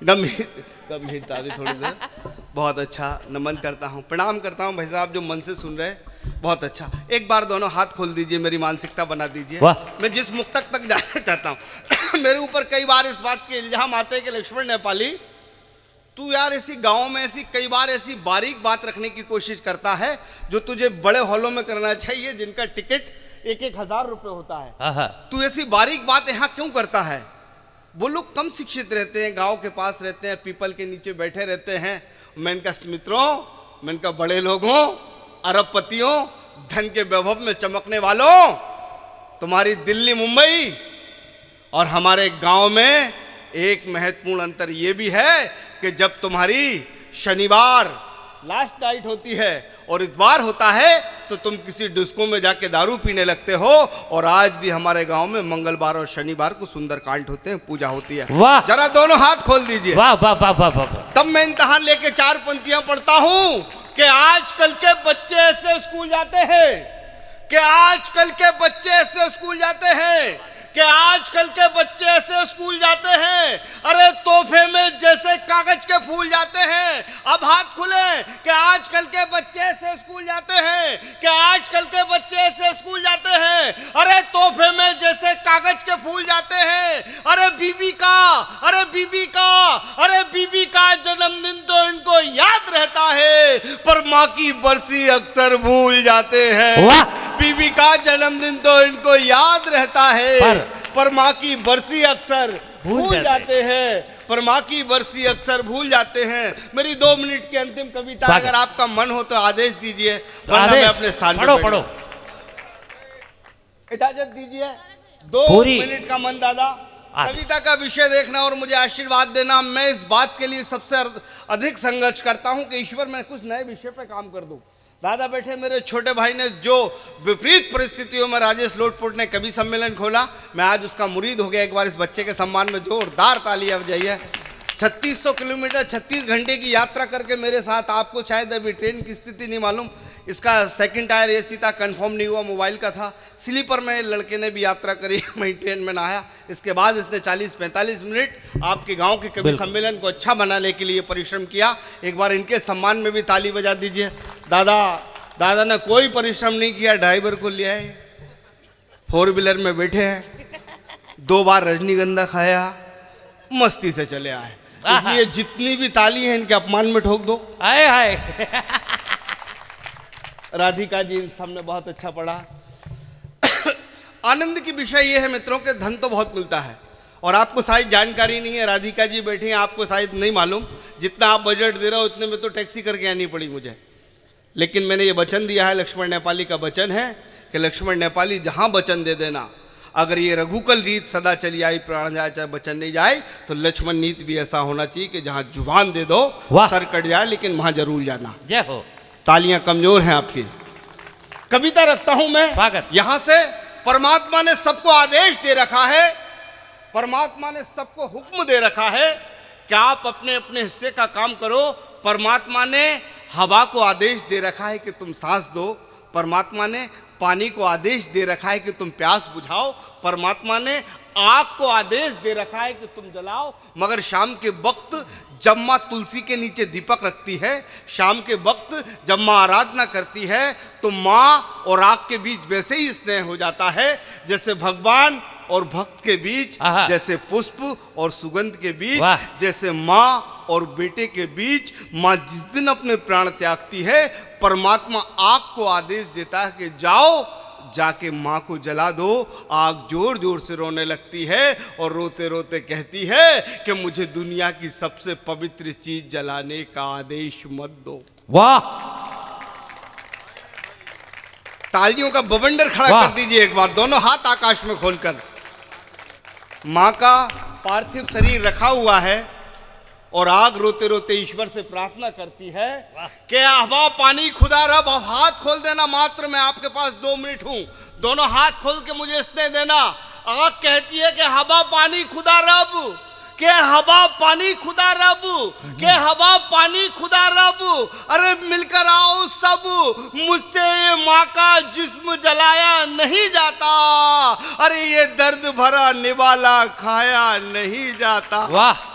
गंभीरता भी थोड़ी देर। बहुत अच्छा, नमन करता हूँ, प्रणाम करता हूँ भाई साहब जो मन से सुन रहे। बहुत अच्छा। एक बार दोनों हाथ खोल दीजिए, मेरी मानसिकता बना दीजिए। मैं जिस मुक्तक तक जाना चाहता हूँ। मेरे ऊपर कई बार इस बात के इल्जाम आते हैं कि लक्ष्मण नेपाली तू यार ऐसी गाँव में ऐसी कई बार ऐसी बारीक बात रखने की कोशिश करता है जो तुझे बड़े हॉलों में करना चाहिए, जिनका टिकट 1-1 हजार रुपए होता है। तू ऐसी बारीक बात यहाँ क्यों करता है? वो लोग कम शिक्षित रहते हैं, गांव के पास रहते हैं, पीपल के नीचे बैठे रहते हैं। मैं इनका मित्रों, मैं इनका बड़े लोगों, अरबपतियों, धन के वैभव में चमकने वालों, तुम्हारी दिल्ली मुंबई और हमारे गांव में एक महत्वपूर्ण अंतर यह भी है कि जब तुम्हारी शनिवार लास्ट नाइट होती है और इतवार होता है तो तुम किसी डिस्को में जाके दारू पीने लगते हो। और आज भी हमारे गांव में मंगलवार और शनिवार को सुंदरकांड होते हैं, पूजा होती है। वाह, जरा दोनों हाथ खोल दीजिए। वाह वाह वाह वाह वाह। तब मैं इम्तिहान लेके 4 पंक्तियां पढ़ता हूं कि आजकल के बच्चे ऐसे स्कूल जाते हैं, कि आजकल के बच्चे ऐसे स्कूल जाते हैं, कि आजकल के बच्चे ऐसे स्कूल जाते हैं। अरे तोहफे में जैसे कागज के फूल जाते हैं। अब हाथ खुले कि आजकल के बच्चे ऐसे स्कूल जाते हैं, कि आजकल के बच्चे ऐसे स्कूल जाते हैं। अरे तोहफे में जैसे कागज के फूल जाते हैं। अरे बीबी का, अरे बीबी का, अरे बीबी का जन्मदिन तो इनको याद रहता है, पर माँ की बरसी अक्सर भूल जाते हैं। बीबी का जन्मदिन तो इनको याद रहता है, पर माँ की बरसी अक्सर भूल जाते हैं, पर माँ की बरसी अक्सर भूल जाते हैं। मेरी 2 मिनट की अंतिम कविता, अगर आपका मन हो तो आदेश दीजिए, वरना मैं अपने स्थान पर पढ़ो। इजाजत दीजिए। 2 मिनट का मन दादा। कविता का विषय देखना और मुझे आशीर्वाद देना। मैं इस बात के लिए सबसे अधिक संघर्ष करता हूं कि ईश्वर मैं कुछ नए विषय पे काम कर दूं। दादा बैठे मेरे छोटे भाई ने जो विपरीत परिस्थितियों में राजेश लोटपोट ने कवि सम्मेलन खोला, मैं आज उसका मुरीद हो गया। एक बार इस बच्चे के सम्मान में जोरदार तालियां बजाइए। 3600 किलोमीटर 36 घंटे की यात्रा करके मेरे साथ, आपको शायद अभी ट्रेन की स्थिति नहीं मालूम, इसका सेकंड टायर एसी था, कंफर्म नहीं हुआ, मोबाइल का था। स्लीपर में लड़के ने भी यात्रा करी, मैं ट्रेन में नहाया। इसके बाद इसने 40-45 मिनट आपके गांव के कवि सम्मेलन को अच्छा बनाने के लिए परिश्रम किया। एक बार इनके सम्मान में भी ताली बजा दीजिए। दादा ने कोई परिश्रम नहीं किया, ड्राइवर को लिया है, 4 व्हीलर में बैठे हैं, 2 बार रजनीगंधा खाया, मस्ती से चले आए। इसलिए जितनी भी ताली है इनके अपमान में ठोक दो। आए हाय। राधिका जी इन सबने बहुत अच्छा पढ़ा। आनंद की विषय यह है मित्रों के धन तो बहुत मिलता है और आपको शायद जानकारी नहीं है। राधिका जी बैठी हैं, आपको शायद नहीं मालूम, जितना आप बजट दे रहे हो उतने में तो टैक्सी करके आनी पड़ी मुझे। लेकिन मैंने ये वचन दिया है, लक्ष्मण नेपाली का वचन है कि लक्ष्मण नेपाली जहां वचन दे देना, अगर ये रघुकुल रीत सदा चली आई, प्राण जाए चाहे वचन नहीं जाए, तो लक्ष्मण नीति भी ऐसा होना चाहिए कि जहां जुबान दे दो सर कट जाए, लेकिन वहां जरूर जाना। जय हो। तालियां कमजोर हैं आपकी। कविता रखता हूं मैं स्वागत। यहां से परमात्मा ने सबको आदेश दे रखा है, परमात्मा ने सबको हुक्म दे रखा है कि आप अपने अपने हिस्से का काम करो। परमात्मा ने हवा को आदेश दे रखा है कि तुम सांस दो, परमात्मा ने पानी को आदेश दे रखा है कि तुम प्यास बुझाओ, परमात्मा ने आग को आदेश दे रखा है कि तुम जलाओ। मगर शाम के वक्त जब माँ तुलसी के नीचे दीपक रखती है, शाम के वक्त जब माँ आराधना करती है, तो माँ और आग के बीच वैसे ही स्नेह हो जाता है जैसे भगवान और भक्त के बीच, जैसे पुष्प और सुगंध के बीच, जैसे माँ और बेटे के बीच। माँ जिस दिन अपने प्राण त्यागती है, परमात्मा आग को आदेश देता है कि जाओ, जाके माँ को जला दो। आग जोर जोर से रोने लगती है और रोते रोते कहती है कि मुझे दुनिया की सबसे पवित्र चीज जलाने का आदेश मत दो। वाह! तालियों का बवंडर खड़ा कर दीजिए एक बार, दोनों हाथ आकाश में खोलकर। माँ का पार्थिव शरीर रखा हुआ है और आग रोते रोते ईश्वर से प्रार्थना करती है कि हवा पानी खुदा रब, अब हाथ खोल देना मात्र, मैं आपके पास 2 मिनट हूं, दोनों हाथ खोल के मुझे स्नेह देना। आग कहती है कि हवा पानी खुदा रब, के हवा पानी खुदा रब, के हवा पानी खुदा रब, अरे मिलकर आओ सब, मुझसे ये माँ का जिस्म जलाया नहीं जाता, अरे ये दर्द भरा निवाला खाया नहीं जाता। वाह!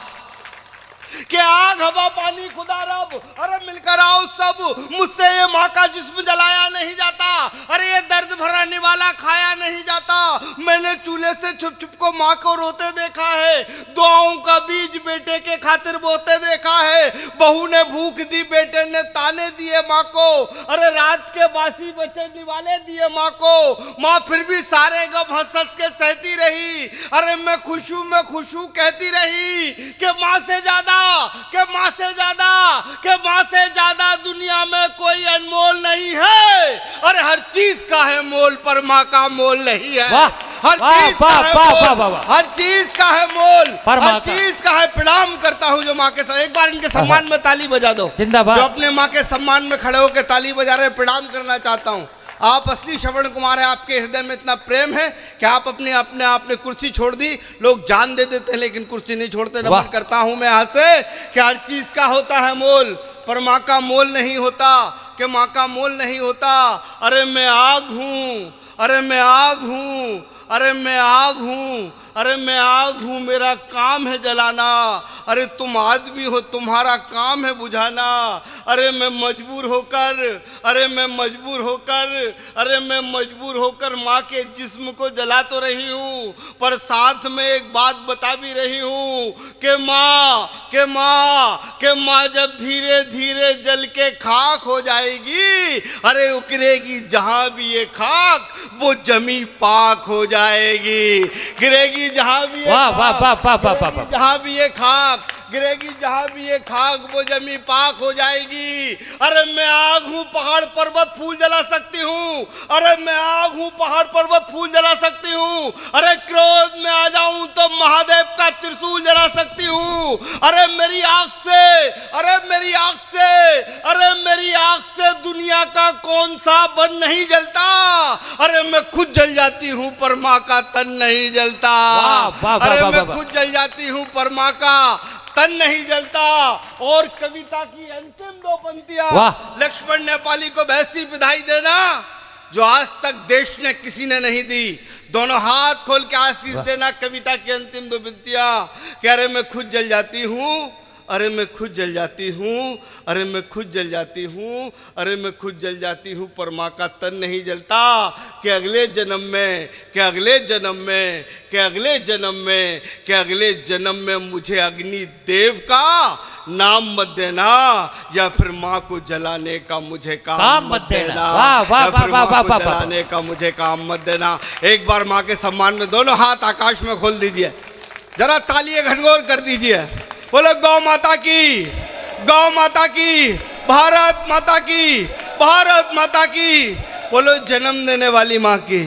कि आग हवा पानी खुदा रब, अरे मिलकर आओ सब, मुझसे ये माँ का जिस्म जलाया नहीं जाता, अरे ये दर्द भरा निवाला खाया नहीं जाता। मैंने चूल्हे से छुप छुप को माँ को रोते देखा है, दुआओं का बीज बेटे के खातिर बोते देखा है। बहू ने भूख दी, बेटे ने ताने दिए माँ को, अरे रात के बासी बच्चे निवाले दिए माँ को। माँ फिर भी सारे गम हंस हंस के सहती रही, अरे मैं खुश हूँ कहती रही कि माँ से ज्यादा, के माँ से ज्यादा, के माँ से ज्यादा दुनिया में कोई अनमोल नहीं है। अरे हर चीज का है मोल, पर माँ का मोल नहीं है। हर चीज का है मोल, हर चीज का है मोल, हर चीज का है। प्रणाम करता हूँ जो माँ के साथ, एक बार इनके सम्मान में ताली बजा दो, जो अपने माँ के सम्मान में खड़े होकर ताली बजा रहे, प्रणाम करना चाहता हूँ। आप असली श्रवण कुमार है, आपके हृदय में इतना प्रेम है कि आप आपने कुर्सी छोड़ दी। लोग जान दे देते हैं लेकिन कुर्सी नहीं छोड़ते। नमन करता हूं मैं यहाँ से कि हर चीज का होता है मोल, पर माँ का मोल नहीं होता, कि माँ का मोल नहीं होता। अरे मैं आग हूँ, अरे मैं आग हूँ, अरे मैं आग हूँ, अरे मैं आग हूँ, मेरा काम है जलाना। अरे तुम आदमी हो, तुम्हारा काम है बुझाना। अरे मैं मजबूर होकर, अरे मैं मजबूर होकर, अरे मैं मजबूर होकर माँ के जिस्म को जला तो रही हूँ, पर साथ में एक बात बता भी रही हूँ कि माँ, के माँ, के माँ जब धीरे धीरे जल के खाक हो जाएगी, अरे उकरेगी जहाँ भी ये खाक, वो जमी पाक हो जाएगी। गिरेगी जहाँ भी ये खाक, जहाँ भी ये खाक गिरेगी, जहाँ भी ये खाक, वो जमी पाक हो जाएगी। अरे मैं आग हूँ, पहाड़ पर्वत फूल जला सकती हूँ, अरे मैं आग हूँ, पहाड़ पर्वत फूल जला सकती हूँ। अरे क्रोध में आ जाऊं तो महादेव का त्रिशूल जला सकती हूँ। अरे मेरी आग से, अरे मेरी आग से, अरे मेरी आग से दुनिया का कौन सा बन नहीं जलता। अरे मैं खुद जल जाती हूँ पर माँ का तन नहीं जलता। अरे मैं खुद जल जाती हूँ पर माँ का तन नहीं जलता। और कविता की अंतिम 2 पंक्तियां लक्ष्मण नेपाली को वैसी विदाई देना जो आज तक देश ने किसी ने नहीं दी। दोनों हाथ खोल के आशीष देना। कविता की अंतिम 2 पंक्तियां कि अरे मैं खुद जल जाती हूँ, अरे मैं खुद जल जाती हूँ, अरे मैं खुद जल जाती हूँ, अरे मैं खुद जल जाती हूँ, पर माँ का तन नहीं जलता। कि अगले जन्म में, कि अगले जन्म में, कि अगले जन्म में, कि अगले जन्म में मुझे अग्नि देव का नाम मत देना, या फिर माँ को जलाने का मुझे काम मत देना। या फिर माँ को जलाने का मुझे काम मत देना। एक बार माँ के सम्मान में दोनों हाथ आकाश में खोल दीजिए, जरा तालियां घनघोर कर दीजिए। बोलो गौ माता की, गौ माता की, भारत माता की, भारत माता की, बोलो जन्म देने वाली माँ की।